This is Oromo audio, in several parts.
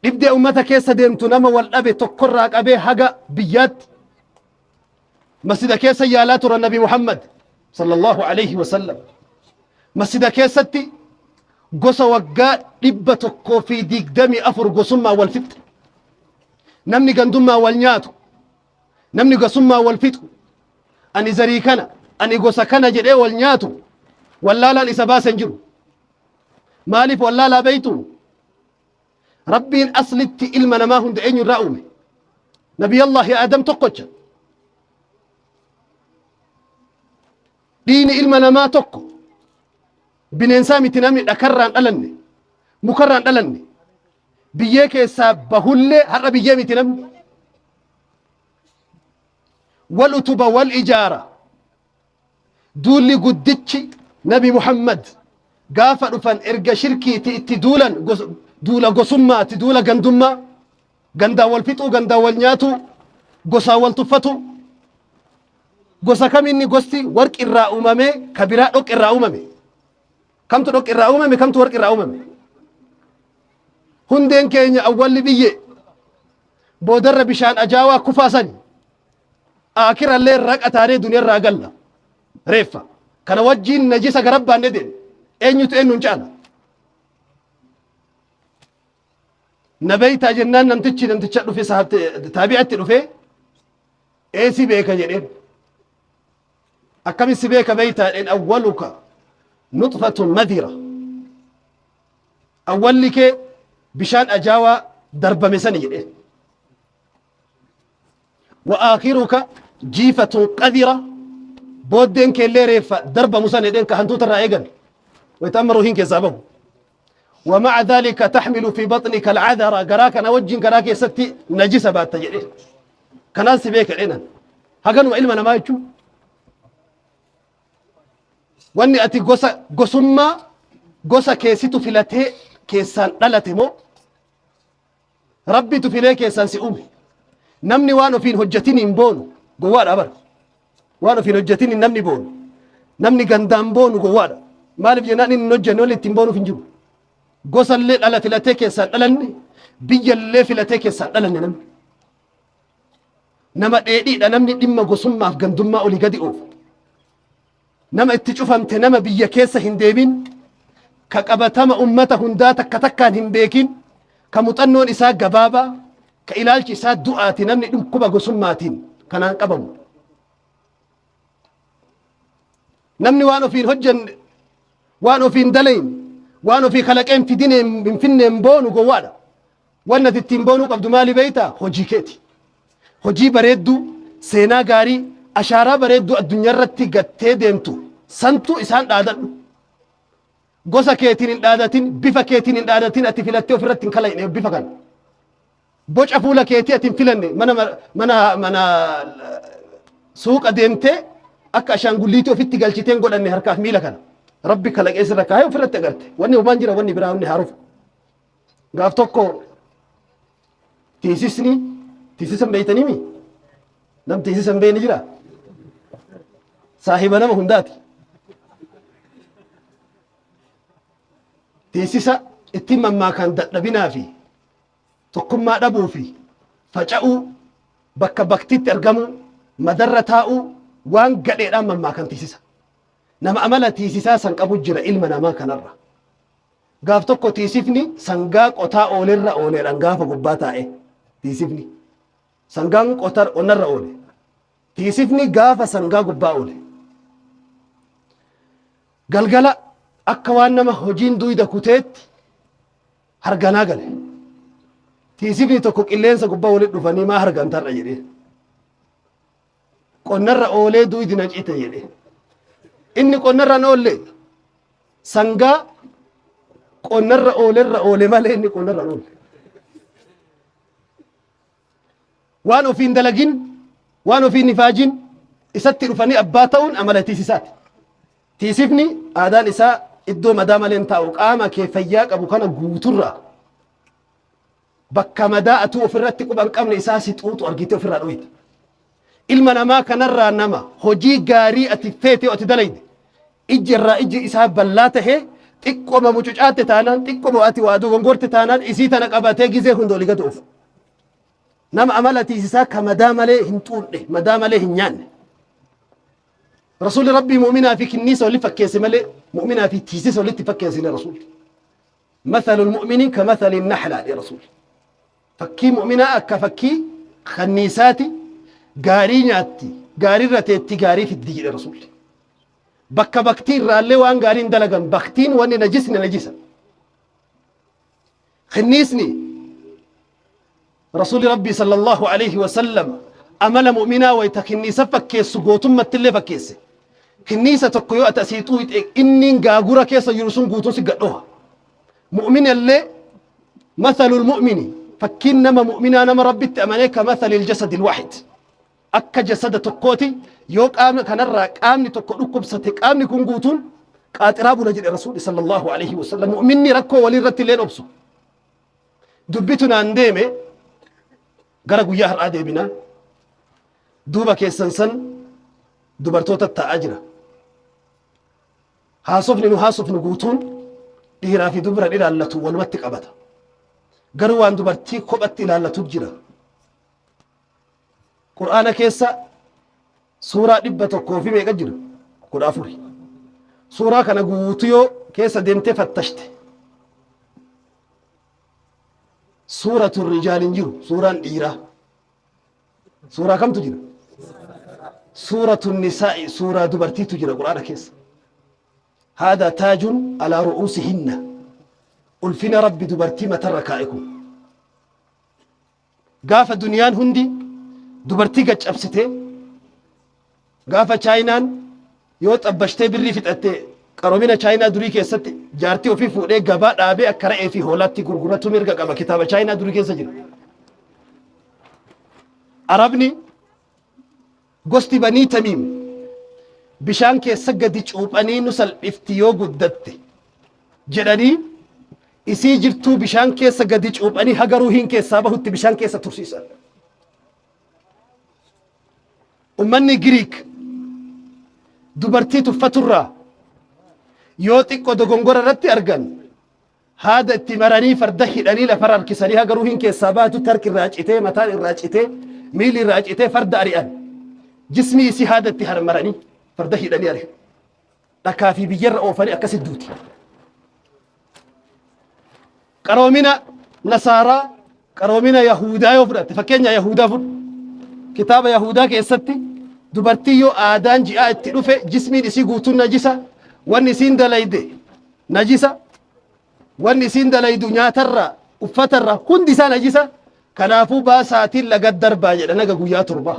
dhibdee ummata keessa deemtu nama wal dhabe tokkorraa qabee haga biyyaatti masjida keessa yaalaa turan nabi Muhammad sallallahu alayhi wasallam. Masjida keessatti gosa waggaa 124 gosummaa wal fixxe. Namni gandummaa wal nyaatu, namni gosummaa wal fixu, ani zarii kana, ani gosa kana jedhee wal nyaatu, wallaalaan isa baasen jiru. Maaliif wallaalaa beeytu? Rabbiin aslitti ilma namaa hunda eenyu irraa uume? Nabiyyallahi Aadam tokkocha. Diini ilma namaa tokko. Bineensaa miti namni dhakarraan dhalanne, mukarraan dhalanne. Biyyee keessaa bahullee har'a biyyee miti namni. Wal utuba wal ijaara. Duulli guddichi Nabi Muhammad gaafa dhufan erga shirkiiti itti duulan duula gosummaati, duula gandummaa, gandaa wal fixuu, gandaa wal nyaatu, gosaa wal tuffatu. Gosa kam inni gosti warqi irraa uumame, ka biraa dhoqqi irraa uumame. Kamtu dhoqqi irraa uumame, kamtu warqi irraa uumame. Hundeen keenya awwalli biyye boodarra bishaan ajaawaa kufaasani. Akirallee raqa taanee duniyarraa galla. Reeffa. Kana wajjiin najisa garabbaanne deemu. Eenyutu eenyuun caala? Nabeeytaa jennaan namticha dhufe taabi'atti dhufe eesi beeka jedheen. Akkamis si beeka beeytaa dheen awwaluka nutfatun madira. Awwalli kee bishaan ajaawaa darbame sani jedheen. Wa aakhiruka jiifatun qadira. Booddeen keellee reeffa darbamu san jedheen ka hantuuta irraa eegan. ويتأمروا هين كذابه ومع ذلك تحمل في بطنك العذرة قراك أنا وجين قراك يستي نجسة بعد تجري كناس بيك لنا هكذا علمنا ما يجوا واني أتي قصما قصة كيسيتو فيلته كيسان لالتمو ربي تفيليه كيسان سيؤمي نمني وانو فين هجتين بونو قوار أبر وانو فين هجتين نمني بونو نمني قندام بونو قوار maaliif jennaan inni hojjenne walitti ittiin boonuuf hin jiru. Gosallee dhala filatee keessaan dhalanne, biyyallee filatee keessaan dhalanne namni. Nama dheedhiidha namni dhimma gosummaaf gandummaa olii gadi oofu. Nama itti cufamte nama biyya keessa hin deemin, ka qabatama ummata hundaa takka takkaan hin beekin, ka muuxannoon isaa gabaabaa, ka ilaalchi isaa du'aati namni dhukkuba gosummaatiin kanaan qabamu. Namni waan ofiin hojjenne waan ofiin dalayin waan ofii kalaqeen fidineen finfinneen boonu gowwaadha. Wanni ati ittiin boonuu qabdu maali beeytaa? Hojii keeti. Hojii bareedduu, seenaa gaarii, ashaaraa bareedduu addunyaa irratti gattee deemtu santu isaan dhaadadhu. Gosa keetiin hin dhaadatin, bifa keetiin hin dhaadatin ati filattee ofirratti hin kalayne bifa kana. Boca fuula keetii ati hin filanne mana suuqa deemtee akka ashaangulliitii ofitti galchiteen godhanne harkaaf miila kana. Rabbi kalaqee sirra kaayee ofirratti agarte. Wanni homaan jira wanni biraa wanni haaruuf. Gaaf tokko tiisisan beeytanii mi? Nam tiisisan beeyni jira? Saahiba nama hundaati. Tiisisa ittiin mammaakaan dadhabinaa fi tokkummaa dhabuu fi faca'uu bakka baktiitti argamuu madarra taa'uu waan gadheedhaan mammaakan tiisisa. Nama amala tiisisaa san qabu jira ilma namaa kanarra. Gaaf tokko tiisifni sangaa qotaa oolerra ooleedhaan gaafa gubbaa taa'e tiisifni. Sangaan qotar onarra oole. Tiisifni gaafa sangaa gubbaa oole. Galgala akka waan nama hojiin duyda kuteetti harganaa gale. Tiisifni tokko qilleensa gubbaa walitti dhufanii maa hargantarra jedhee. Qonnarra oolee duydi na cite jedhee. Inni qonnarra oolle sangaa qonnarra oolerra oole malee inni qonnarra oolle. Waan ofiin dalagin, waan ofiin ifaajin isatti dhufanii abbaa ta'uun amala tiisisaati. Tiisifni aadaan isaa iddoo madaa malee hin taa'u qaama kee fayyaa qabu kana guuturraa bakka madaa atuu ofirratti quban qabne isaa si xuuxu argite ofirraa dhoyite. Ilma namaa kanarraa nama hojii gaarii ati feetee ati dalayde ijji irraa ijji isaa bal'aa tahee xiqqoo ma mucucaatte taanaan xiqqoo mo'ati waa dogongorte taanaan isii tana qabatee gizee hundooli gad oofu. Nama amala tiisisaa ka madaa malee hin xuudhe madaa malee hin nyaanne. Rasuulli Rabbii mu'minaa fi kinniisa walitti fakkeesse malee mu'minaa fi tiisisa walitti fakkeessine rasuulli. مثل المؤمن كمثل النحلة يا رسول فكي مؤمنة أكا فكي خنيساتي غاري نياتي غاري رتيتي غاري في الدين يا رسول بكا بكتين رالي وان غارين دلغن بكتين وان نجسن نجسا خنيسني رسول ربي صلى الله عليه وسلم أمل مؤمنة ويتخنيسة فكيس قوتم متلي فكيس خنيسة تقيو أتأسيتو إنين غاغورا كيسا يرسون قوتون سيقدوها مؤمن اللي مثل المؤمن فكين نما مؤمنا نما ربي تأمني كمثل الجسد الواحد أكا جسد تقوتي يوك آمن كنرى آمني تقوتكم ستك آمني كن قوتون قاترابو نجد الرسول صلى الله عليه وسلم مؤمني ركو ولي رتي لين أبسو دبتنا انديمي غرقو يهر آدي بنا دوبا كيسنسن دبرتوتا تأجرا هاسفن قوتون dhiiraa fi dubara ilaallatu walumatti qabata garuu waan dubartii kophatti ilaallatu jira qur'aana keessa suuraa 100 fi meeqa jira 14 suuraa kana guutuu yoo keessa deemtee fattashte suuratu rijaalin jiru suuraan dhiiraa suuraa kamtu jira suuratu nisaa'i suuraa dubartiitu jira qur'aana keessa هذا تاج على رؤوسهن ألفنا ربي دبرتي متركائكم قاف دنيان هندي دبرتي قج أبسته قاف چاينان يوت أبشتي بري فتأتي قرومينا چاينا دوري كيست جارتي وفي فوقه قبا دابي أكرأي في هولاتي قرقراتو مرقا قبا كتابة چاينا دوري كيسجر عربني قستي بني تميم bishaan keessa gadi cuuphanii nu salphifti yoo guddatte jedhanii isii jirtuu bishaan keessa gadi cuuphanii haga ruuhiin keessaa bahutti bishaan keessa tursiisan. Ummanni Giriik dubartii tuffaturraa yoo xiqqoo dogongora irratti argan haada itti maranii farda hidhanii lafa harkisanii haga ruuhiin keessaa baatutti harki irraa citee mataan irraa citee miilli irraa citee farda ari'an jismii isii haada itti harmaranii فرده هيداني أريه لكا في بيجر أوفاني أكاسي دوتي قرومنا نصارى قرومنا يهودا يفرد فكين يهودا فر كتاب يهودا كيستي دبرتيو آدان جاء التلوفة جسمي نسي قوتون نجسة والنسين دلايدي نجسة والنسين دلايدو نياتر أفتر هندسا نجسة كنافو باساتي لقد دربا جلنا قويا تربا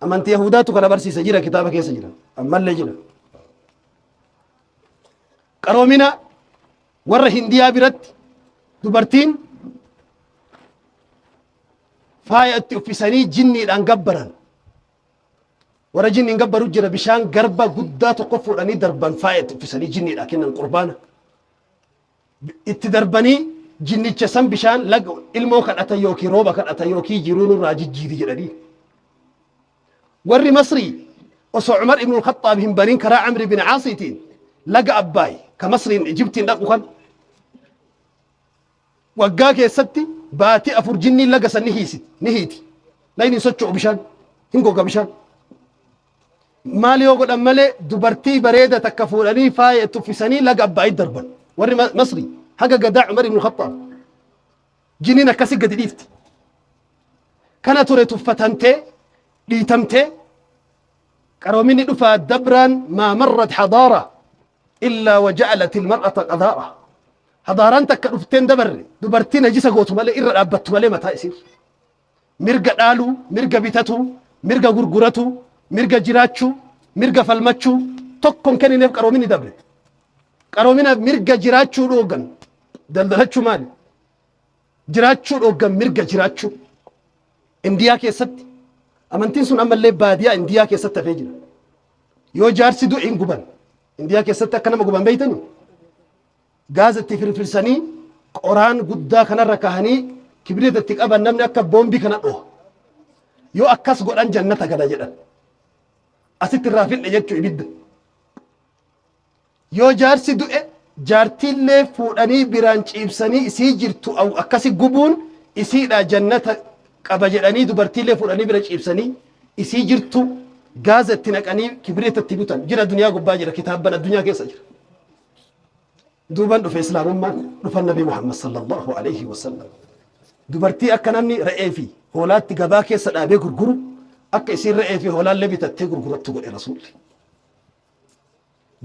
amantii yahudaatu kana barsiisa jira kitaaba keessa jira ammallee jira qaroomina warra hindiyaa biratti dubartiin faaya itti uffisanii jinniidhaan gabbaran warra jinniin gabbaru jira bishaan garba guddaa tokko fuudhanii darban faaya itti uffisanii jinniidhaan kennan qurbaana itti darbanii jinnicha san bishaan laga ilmoo kadhatan yookiin rooba kadhatan yookiin jiruun irraa jijjiiri jedhanii وري مصري وصو عمر ابن الخطاب هم بنين كرا عمرو بن عاصيتين لقى أباي كمصري جبتين لقوا خن وقاك يا ستي باتي أفر جني لقى سنهيسي نهيتي لا ينسوتشو بشان هنقو بشان مالي وقل أمالي دبرتي بريدة تكفولاني فاية تفساني لقى أباي دربا وري مصري حقا قداع عمر ابن الخطاب جنينا كسي قد ليفتي كانت تريد فتنتي ليتمتي قروميني دفا دبران ما مرت حضارة إلا وجعلت المرأة قضاء حضاران تكرفتين دبر دبرتين جيسا قوتو مالي إرى أبتو مالي متى يصير مرقى دالو مرقى بيتاتو مرقى غرغراتو مرقى جراتشو مرقى فالماتشو tokkon kennineef qaroominni dabre qaroomina mirga jiraachuu dhoogan daldalachuu maali jiraachuu dhoogan mirga jiraachuu indiyaa keessatti amantiin sun ammallee baadiyaa indiyaa keessatti hafee jira yoo jaarsi du'in guban indiyaa keessatti akka nama guban beeytanii gaazatti firfirsanii qoraan guddaa kanarra kahanii kibritatti qaban namni akka boombii kana dhoha yoo akkas godhan jannata gala jedhan asitti irraa fidhe jechuu ibidda yoo jaarsi du'e جارتي اللي فوداني برانش إبساني إسي جرتو أو أكاسي قبون إسي لا جنة قبجلاني دبرتي اللي فوداني برانش إبساني إسي جرتو غازة تنقاني كبريت التبوتان جرى الدنيا قبا جرى كتابنا الدنيا كيسا جرى دوبان في إسلام ما نفى النبي محمد صلى الله عليه وسلم دبرتي أكنامني رأيفي هولات قبا كيسا أبي قرقرو أكا يصير رأيفي هولات اللي بتتي قرقرو تقول رسول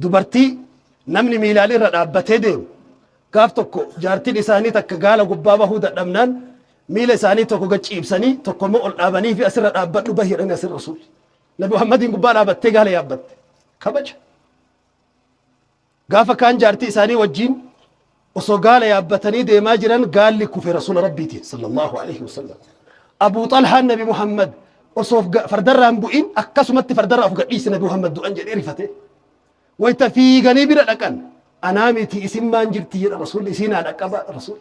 دبرتي namni miilaalee irra dhaabbatee deemu gaaf tokko jaartiin isaanii takka gaala gubbaa bahuu dadhabnaan miila isaanii tokko gachiibsanii tokko immoo ol dhaabanii fi asirra dhaabbadhu bahi jedhanii asirra rasuulli nabi muhammadiin gubbaa dhaabbattee gaala yaabbatte kabaja gaafa kaan jaartii isaanii wajjiin osoo gaala yaabbatanii deemaa jiran gaalli kufe rasuula rabbiiti sallallahu alaihi wasallam abuu xalhaan nabi muhammad osoo fardarraan bu'in akkasumatti fardarraa of gadhiise nabi muhammad du'an jedhee rifate ويت في جنيب الأكن أنامتي اسم ما نجرتي رسول سينا ركب رسول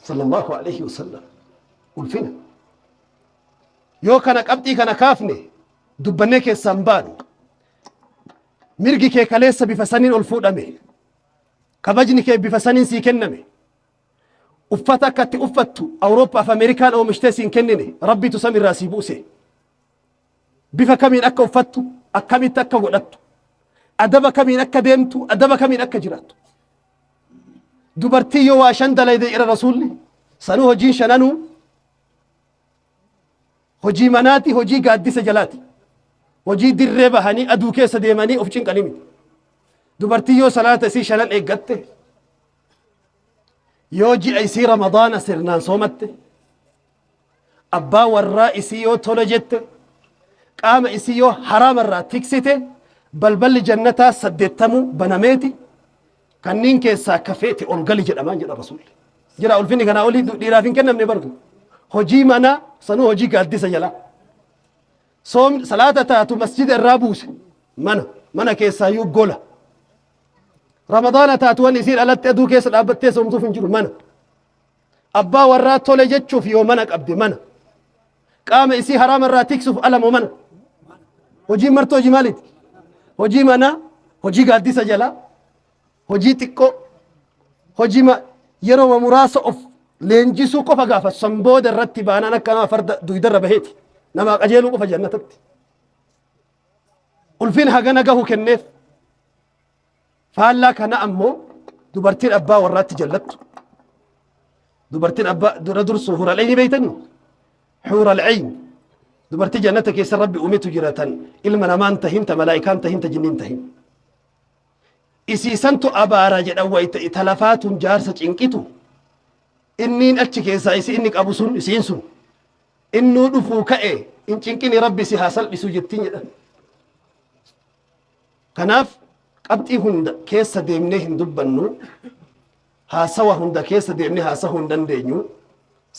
صلى الله عليه وسلم والفنا يو كان قبتي كان كافني دبنك السنبان مرجي كاليس بفسنين الفود أمي كبجني بفسنين سيكنمي أفتك أفتو أوروبا في أمريكا أو مشتسين كنني ربي تسمي راسي بوسي بفكمين أكا أفتو أكمي تكا ولدتو أدبا كمين أكا ديمتو أدبا كمين أكا جراتو دبرتي يو عشان دلائي إلى رسولي سنو هجين شنانو هجي مناتي هجي قادي سجلاتي هجي دربا هني أدو كيسا ديماني أفشين قليمي دبرتي يو صلاة سي شنان إيقاتي يو جي أيسي رمضان سرنان صومتي أبا والرئيسي يو تولجت قام إسي يو حرام الرا تكسيتي بلبل جنتا سدتمو بناميتي كنين كيسا كفيتي أولغالي جدامان جدا رسول جدا أولفيني كان أولي ديرافين كنا من برضو هجي منا سنو هجي قادي سجلا صوم صلاة تاتو مسجد الرابوس منا كيسا يو قولا رمضان تاتو ونسير ألت أدو كيسا الأبتة سومتو فنجرو منا أبا ورات تولي جتشو في يومنك أبدي منا قام إسي حرام الراتيك سوف ألم ومنا هجي مرتو جمالتي hojii mana hojii gaaddisa jala hojii xiqqoo hojii yeroo muraasa of leenjisuu qofa gaafa sanbooda irratti baanaan akka nama farda duydarra baheeti nama qajeeluu qofa jannatatti ulfin hagana gahu kenneef faallaa kana ammoo dubartiin abbaa warraatti jallattu dubartiin abbaa dura dursu hural ayni beeytanii hural ayni دبرتي جنتك يا ربي أميتو جراتان إلما نمان تهمت ملائكان تهمت جنين تهم إسي سنتو أبارا جد أو إتلافات جارسة إنكتو إنين أتشك إسا إسي إنك أبو سن إسين سن إنو دفو كأي إن تنكني ربي سيحاسل بسوجتين جدا كناف قبتي هند كيسا ديمني هندبنو هاسوا هند كيسا ديمني هاسا هندن دينيو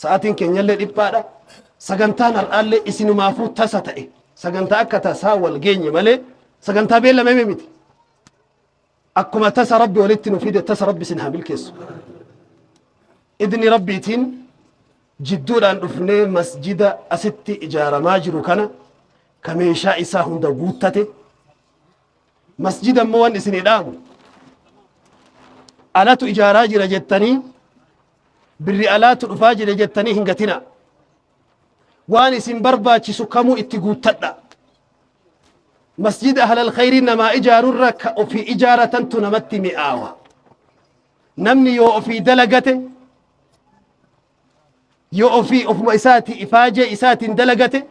ساعتين كنيا اللي إبادا sagantaan har'aallee isinumaafuu tasa ta'e sagantaa akka tasaa wal geenye malee sagantaa beellamame miti akkuma tasa rabbi walitti nu fide tasa rabbi sin haa milkeessu idni rabbiitiin jidduudhaan dhufnee masjida asitti ijaaramaa jiru kana ka meeshaa isaa hunda guuttate masjida immoo waan isinii dhaamu alatu ijaaraa jira jettanii birri alaatu dhufaa jira jettanii hin gatinaa وان اسم برباچسو كمو اتقوتدا مسجد أهل الخير نما إجار الرك وفي إجارة تنمت مئاوة نمني يو في دلقته يو في إساتي إفاجة إسات دلقته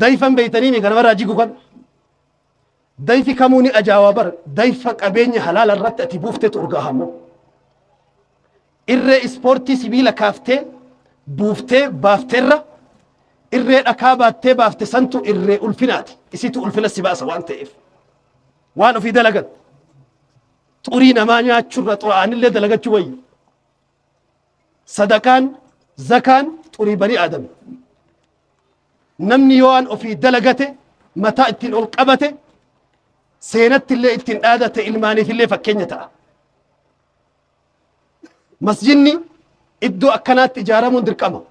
ضيفا بيتنيمي كان مرة جيكو كان ضيفي كموني أجاوبر ضيفك أبيني حلال الرتة بوفتة أرقاهمو irree ispoortii sibiila kaaftee buuftee baafteerra irree dhakaa baattee baafte santu irree ulfinaati isitu ulfina si baasa waan ta'eef waan ofii dalagat xurii namaa nyaachurra xuraanillee dalagachuu wayya sadaqaan zakaan xurii banii aadami namni yoo waan ofii dalagate mataa ittiin ol qabate seenattillee ittiin dhaadate ilmaaniifillee fakkeenya ta'a مسجدني إدو أكنات إجارة من دركما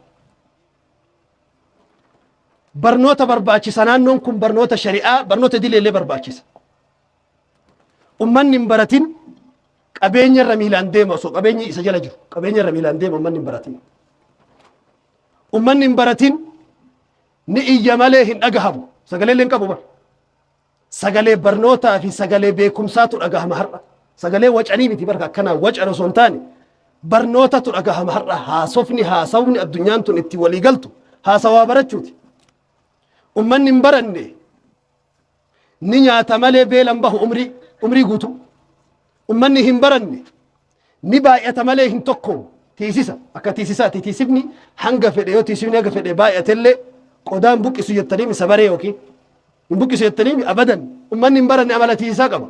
برنوتا برباچي سنان نونكم برنوتا شريعة برنوتا دي اللي برباچي ummanni hin baratin qabeenya irra miilaan deema osoo qabeenyi isa jala jiru qabeenya irra miilaan deema ummanni hin baratin. Ummanni hin baratin ni iyya malee hin dhagahamu sagalee illee hin qabu bara. Sagalee barnootaa fi sagalee beekumsaatu dhagahama har'a. Sagalee wacanii miti barka akkanaa wacana osoo hin taane barnootatu dhagahama har'a. Haasofni haasawni addunyaan tun itti walii galtu haasawaa barachuuti. Ummanni hin baranne ni nyaata malee beelan bahu umrii guutu. Ummanni hin baranne ni baay'ata malee hin tokkomu. Tiisisa akka tiisisaati. Tiisifni hanga fedhe yoo tiisifni hanga fedhe baay'atellee qodaan buqqisu jettanii isa baree yookiin hin buqqisu jettanii abadan. Ummanni hin baranne amala tiisisaa qaba.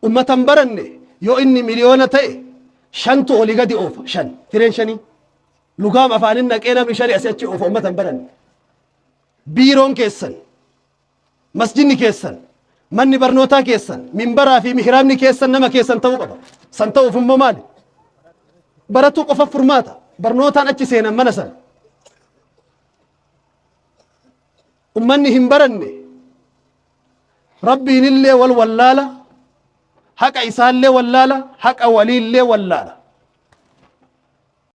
Ummata hin baranne yoo inni miliyoona ta'e shantu olii gadi oofa shan fireen shanii lugaam afaanin naqee namni shanii asii achi oofa ummata hin baranne. Biiroon keessan masjidni keessan manni barnootaa keessan minbaraa fi mihraabni keessan nama keessan ta'uu qaba. San ta'uuf immoo maali? Baratuu qofa furmaata. Barnootaan achi seenan mana sana. Ummanni hin baranne rabbiinillee wal wallaala haqa isaallee wallaala haqa waliillee wallaala.